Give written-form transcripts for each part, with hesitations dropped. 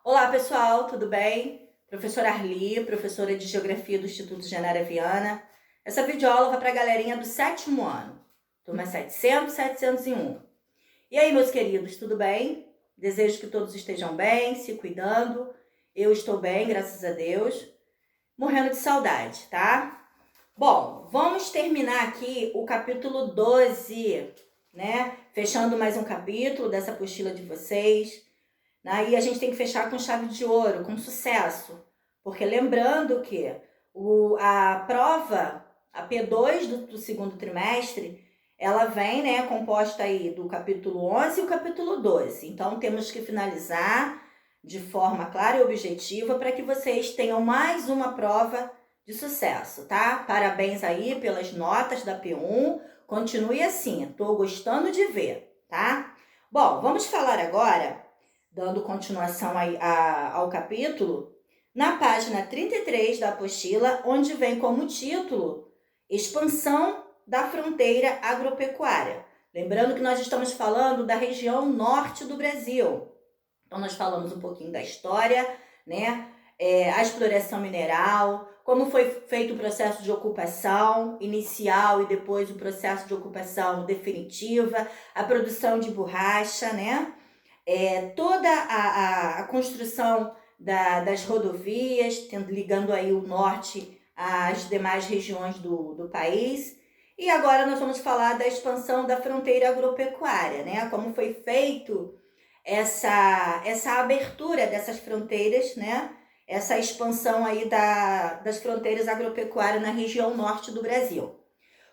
Olá pessoal, tudo bem? Professora Arli, professora de Geografia do Instituto Genara Viana. Essa videoaula vai para a galerinha do 7º ano, turma 700, 701. E aí, meus queridos, tudo bem? Desejo que todos estejam bem, se cuidando. Eu estou bem, graças a Deus. Morrendo de saudade, tá? Bom, vamos terminar aqui o capítulo 12, né? Fechando mais um capítulo dessa apostila de vocês. Aí a gente tem que fechar com chave de ouro, com sucesso. Porque lembrando que a prova, a P2 do segundo trimestre, ela vem, né, composta aí do capítulo 11 e o capítulo 12. Então temos que finalizar de forma clara e objetiva para que vocês tenham mais uma prova de sucesso, tá? Parabéns aí pelas notas da P1. Continue assim, tô gostando de ver, tá? Bom, vamos falar agora, dando continuação aí ao capítulo, na página 33 da apostila, onde vem como título Expansão da Fronteira Agropecuária. Lembrando que nós estamos falando da região norte do Brasil. Então, nós falamos um pouquinho da história, né? A exploração mineral, como foi feito o processo de ocupação inicial e depois o processo de ocupação definitiva, a produção de borracha, né? Toda a construção das rodovias, ligando aí o norte às demais regiões do país. E agora nós vamos falar da expansão da fronteira agropecuária, né? Como foi feito essa abertura dessas fronteiras, né? Essa expansão aí das fronteiras agropecuárias na região norte do Brasil.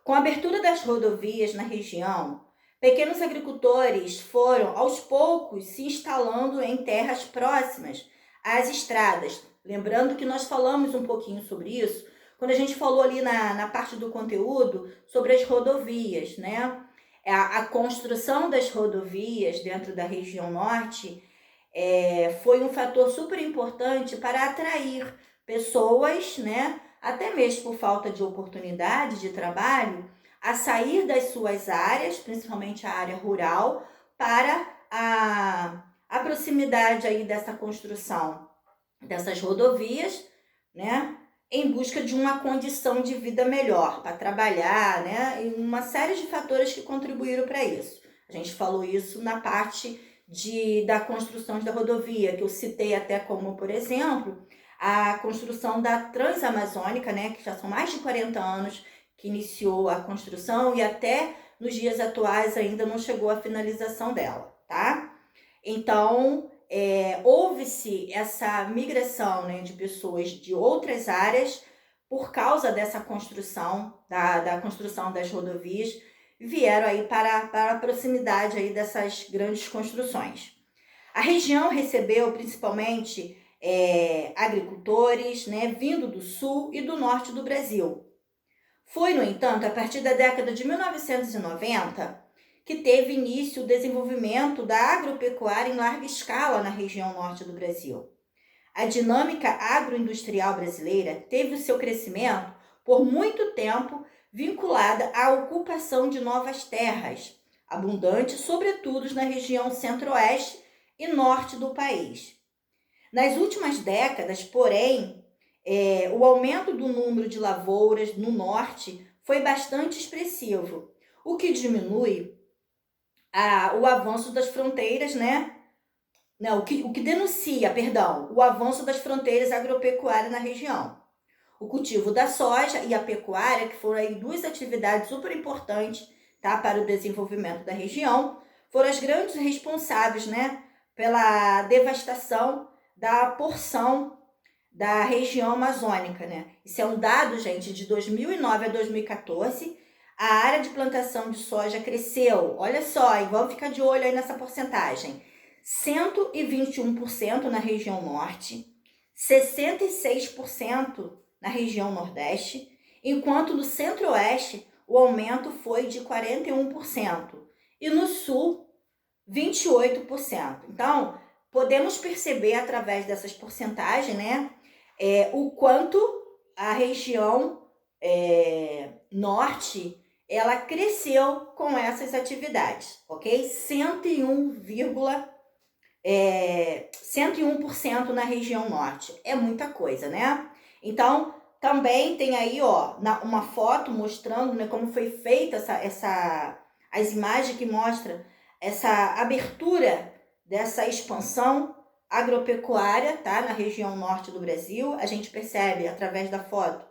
Com a abertura das rodovias na região, pequenos agricultores foram, aos poucos, se instalando em terras próximas às estradas. Lembrando que nós falamos um pouquinho sobre isso quando a gente falou ali na parte do conteúdo sobre as rodovias, né? A construção das rodovias dentro da região norte foi um fator super importante para atrair pessoas, né? Até mesmo por falta de oportunidade de trabalho, a sair das suas áreas, principalmente a área rural, para a proximidade aí dessa construção dessas rodovias, né? Em busca de uma condição de vida melhor, para trabalhar, né? E uma série de fatores que contribuíram para isso. A gente falou isso na parte da construção da rodovia, que eu citei até como, por exemplo, a construção da Transamazônica, né? Que já são mais de 40 anos que iniciou a construção e até nos dias atuais ainda não chegou à finalização dela, tá? Então, houve-se essa migração, né, de pessoas de outras áreas por causa dessa construção, da construção das rodovias, vieram aí para a proximidade aí dessas grandes construções. A região recebeu principalmente agricultores, né, vindo do sul e do norte do Brasil. Foi, no entanto, a partir da década de 1990 que teve início o desenvolvimento da agropecuária em larga escala na região norte do Brasil. A dinâmica agroindustrial brasileira teve o seu crescimento por muito tempo vinculada à ocupação de novas terras, abundantes sobretudo na região centro-oeste e norte do país. Nas últimas décadas, porém, o aumento do número de lavouras no norte foi bastante expressivo, o que diminui o avanço das fronteiras, né? Não, o que denuncia, perdão, o avanço das fronteiras agropecuárias na região. O cultivo da soja e a pecuária, que foram aí duas atividades super importantes, tá, para o desenvolvimento da região, foram as grandes responsáveis, né, pela devastação da porção da região amazônica, né? Isso é um dado, gente, de 2009 a 2014. A área de plantação de soja cresceu, olha só, e vamos ficar de olho aí nessa porcentagem, 121% na região norte, 66% na região nordeste, enquanto no centro-oeste o aumento foi de 41% e no sul 28%. Então, podemos perceber através dessas porcentagens, né, o quanto a região norte ela cresceu com essas atividades, ok? 101, 101% na região norte. É muita coisa, né? Então, também tem aí, ó, uma foto mostrando, né, como foi feita as imagens que mostram essa abertura dessa expansão agropecuária, tá? Na região norte do Brasil. A gente percebe, através da foto,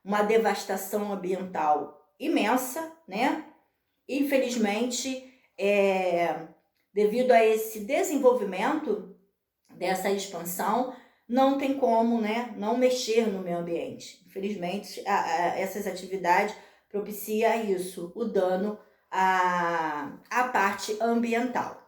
uma devastação ambiental imensa, né? Infelizmente, devido a esse desenvolvimento dessa expansão, não tem como, né, não mexer no meio ambiente. Infelizmente, essas atividades propiciam isso, o dano à parte ambiental.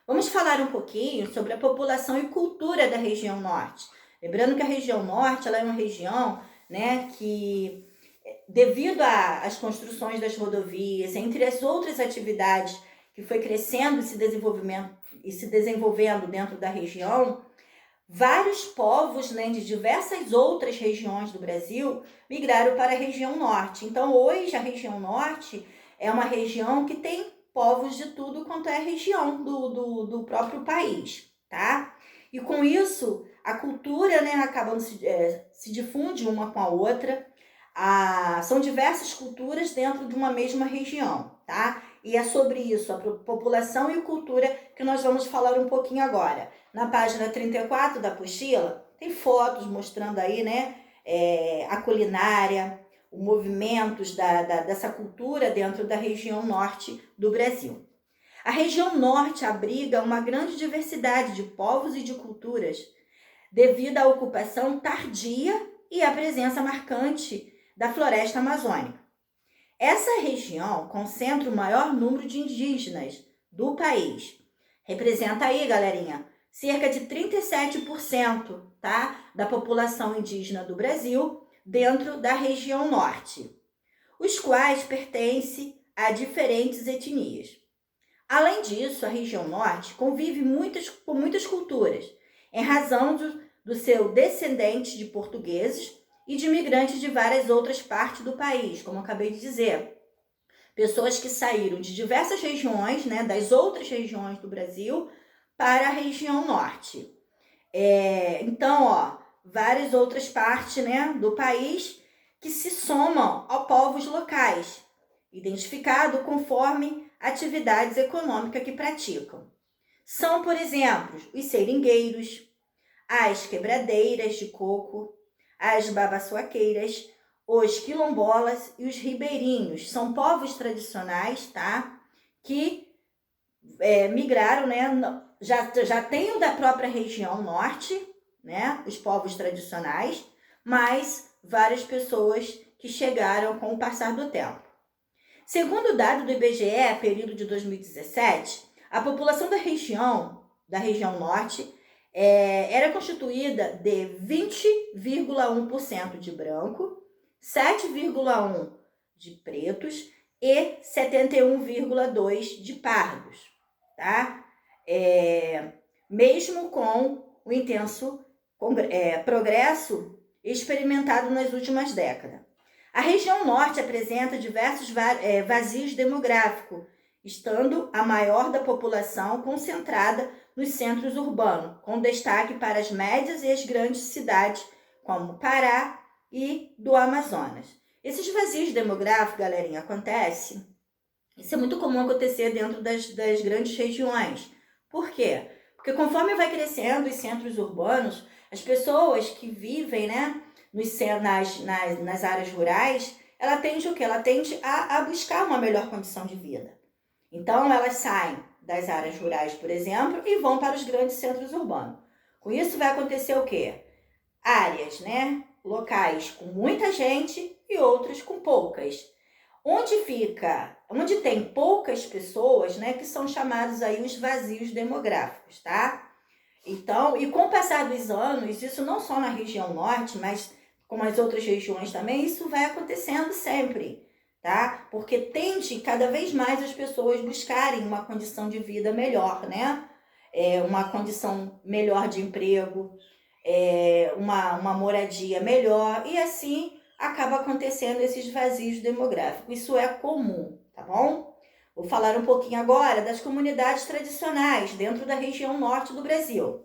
Vamos falar um pouquinho sobre a população e cultura da região norte. Lembrando que a região norte ela é uma região, né, que, devido às construções das rodovias, entre as outras atividades que foi crescendo e se desenvolvendo dentro da região, vários povos, né, de diversas outras regiões do Brasil migraram para a região norte. Então, hoje, a região norte é uma região que tem povos de tudo quanto é região do próprio país, tá? E com isso, a cultura, né, acaba se difunde uma com a outra. São diversas culturas dentro de uma mesma região, tá? E é sobre isso, a população e cultura, que nós vamos falar um pouquinho agora. Na página 34 da apostila, tem fotos mostrando aí, né, a culinária, os movimentos dessa cultura dentro da região norte do Brasil. A região norte abriga uma grande diversidade de povos e de culturas, devido à ocupação tardia e à presença marcante da floresta amazônica. Essa região concentra o maior número de indígenas do país. Representa aí, galerinha, cerca de 37%, tá, da população indígena do Brasil dentro da região norte, os quais pertencem a diferentes etnias. Além disso, a região norte convive com muitas culturas, em razão do seu descendente de portugueses e de imigrantes de várias outras partes do país, como eu acabei de dizer. Pessoas que saíram de diversas regiões, né, das outras regiões do Brasil, para a região norte. Então, ó, várias outras partes, né, do país que se somam aos povos locais, identificado conforme atividades econômicas que praticam. São, por exemplo, os seringueiros, as quebradeiras de coco, as babassuaqueiras, os quilombolas e os ribeirinhos. São povos tradicionais, tá? Que migraram, né? Já tem o da própria região norte, né? Os povos tradicionais, mas várias pessoas que chegaram com o passar do tempo. Segundo o dado do IBGE, período de 2017, a população da região norte era constituída de 20,1% de branco, 7,1% de pretos e 71,2% de pardos, tá? Mesmo com o intenso progresso experimentado nas últimas décadas. A região norte apresenta diversos vazios demográficos, estando a maior da população concentrada nos centros urbanos, com destaque para as médias e as grandes cidades, como Pará e do Amazonas. Esses vazios demográficos, galerinha, acontecem. Isso é muito comum acontecer dentro das grandes regiões. Por quê? Porque conforme vai crescendo os centros urbanos, as pessoas que vivem, né, nas áreas rurais, ela tende o quê? Ela tende a buscar uma melhor condição de vida. Então, elas saem das áreas rurais, por exemplo, e vão para os grandes centros urbanos. Com isso, vai acontecer o quê? Áreas, né, locais com muita gente e outras com poucas. Onde tem poucas pessoas, né, que são chamados aí os vazios demográficos, tá? Então, e com o passar dos anos, isso não só na região norte, mas como as outras regiões também, isso vai acontecendo sempre, tá? Porque tende cada vez mais as pessoas buscarem uma condição de vida melhor, né? Uma condição melhor de emprego, uma moradia melhor, e assim acaba acontecendo esses vazios demográficos. Isso é comum, tá bom? Vou falar um pouquinho agora das comunidades tradicionais dentro da região norte do Brasil.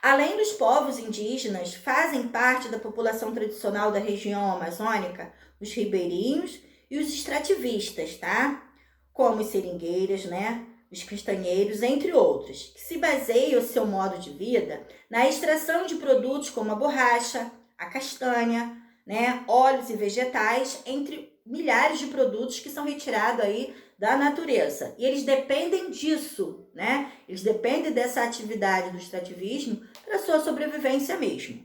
Além dos povos indígenas, fazem parte da população tradicional da região amazônica os ribeirinhos e os extrativistas, tá? Como os seringueiras, né? Os castanheiros, entre outros, que se baseiam o seu modo de vida na extração de produtos como a borracha, a castanha, né? Óleos e vegetais, entre milhares de produtos que são retirados aí da natureza. E eles dependem disso, né? Eles dependem dessa atividade do extrativismo para sua sobrevivência mesmo.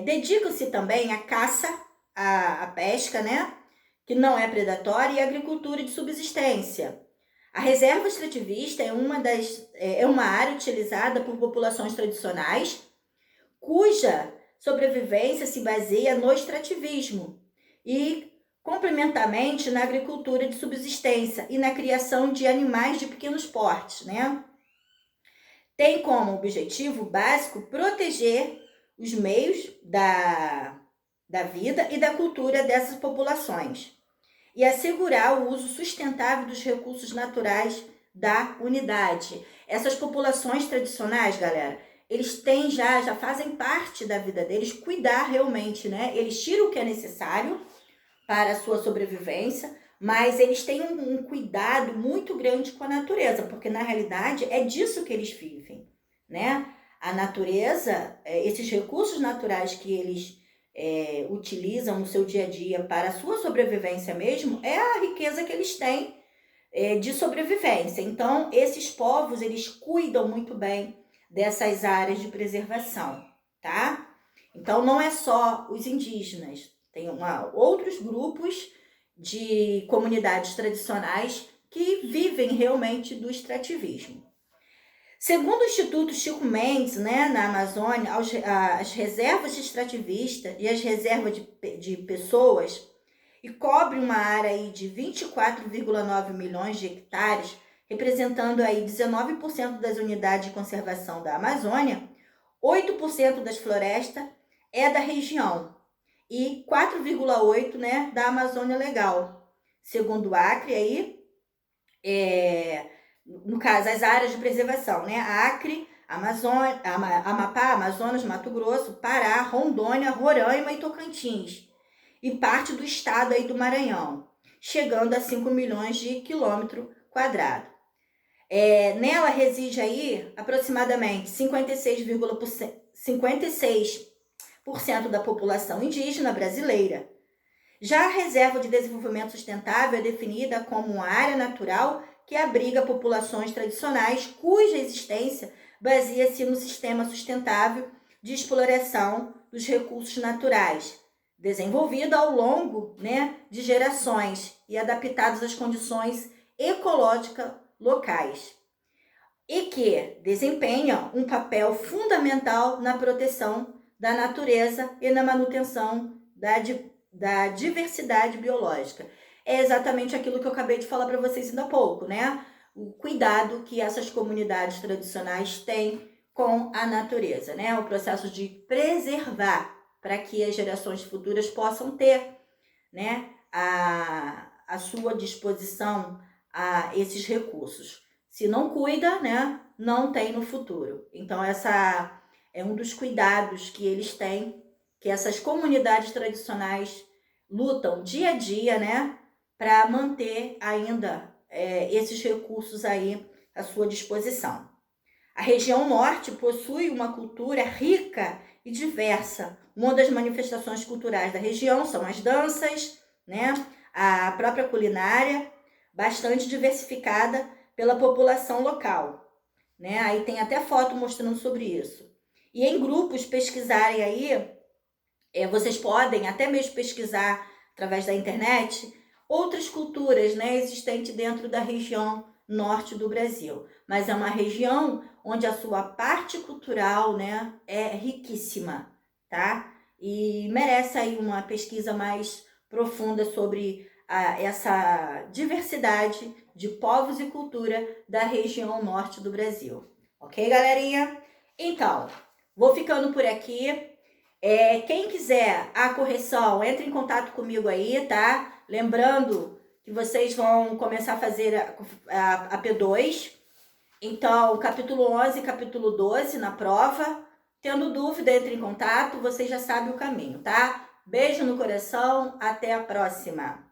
Dedicam-se também à caça, à pesca, né? Que não é predatória, e à agricultura de subsistência. A reserva extrativista é uma área utilizada por populações tradicionais cuja sobrevivência se baseia no extrativismo e complementarmente na agricultura de subsistência e na criação de animais de pequenos portes, né? Tem como objetivo básico proteger os meios da vida e da cultura dessas populações e assegurar o uso sustentável dos recursos naturais da unidade. Essas populações tradicionais, galera, eles têm já fazem parte da vida deles cuidar realmente, né? Eles tiram o que é necessário para a sua sobrevivência, mas eles têm um cuidado muito grande com a natureza, porque na realidade é disso que eles vivem, né? A natureza, esses recursos naturais que eles utilizam no seu dia a dia para a sua sobrevivência mesmo, é a riqueza que eles têm de sobrevivência. Então, esses povos, eles cuidam muito bem dessas áreas de preservação, tá? Então, não é só os indígenas, tem outros grupos de comunidades tradicionais que vivem realmente do extrativismo. Segundo o Instituto Chico Mendes, né, na Amazônia, as reservas extrativistas e as reservas de pessoas, e cobre uma área aí de 24,9 milhões de hectares, representando aí 19% das unidades de conservação da Amazônia, 8% das florestas é da região e 4,8%, né, da Amazônia Legal. Segundo o Acre, aí, no caso, as áreas de preservação, né? Acre, Amazônia, Amapá, Amazonas, Mato Grosso, Pará, Rondônia, Roraima e Tocantins. E parte do estado aí do Maranhão, chegando a 5 milhões de quilômetros quadrados. Nela reside aí aproximadamente 56% da população indígena brasileira. Já a Reserva de Desenvolvimento Sustentável é definida como uma área natural que abriga populações tradicionais cuja existência baseia-se no sistema sustentável de exploração dos recursos naturais, desenvolvido ao longo, né, de gerações e adaptados às condições ecológicas locais, e que desempenham um papel fundamental na proteção da natureza e na manutenção da diversidade biológica. É exatamente aquilo que eu acabei de falar para vocês ainda há pouco, né? O cuidado que essas comunidades tradicionais têm com a natureza, né? O processo de preservar para que as gerações futuras possam ter, né, a sua disposição a esses recursos. Se não cuida, né, não tem no futuro. Então, essa é um dos cuidados que eles têm, que essas comunidades tradicionais lutam dia a dia, né, para manter ainda esses recursos aí à sua disposição. A região norte possui uma cultura rica e diversa. Uma das manifestações culturais da região são as danças, né, a própria culinária, bastante diversificada pela população local, né? Aí tem até foto mostrando sobre isso. E em grupos pesquisarem aí, vocês podem até mesmo pesquisar através da internet outras culturas, né, existentes dentro da região norte do Brasil. Mas é uma região onde a sua parte cultural, né, é riquíssima, tá? E merece aí uma pesquisa mais profunda sobre essa diversidade de povos e cultura da região norte do Brasil. Ok, galerinha? Então, vou ficando por aqui. Quem quiser a correção, entre em contato comigo aí, tá? Lembrando que vocês vão começar a fazer a P2. Então, capítulo 11 e capítulo 12 na prova. Tendo dúvida, entre em contato, vocês já sabem o caminho, tá? Beijo no coração, até a próxima!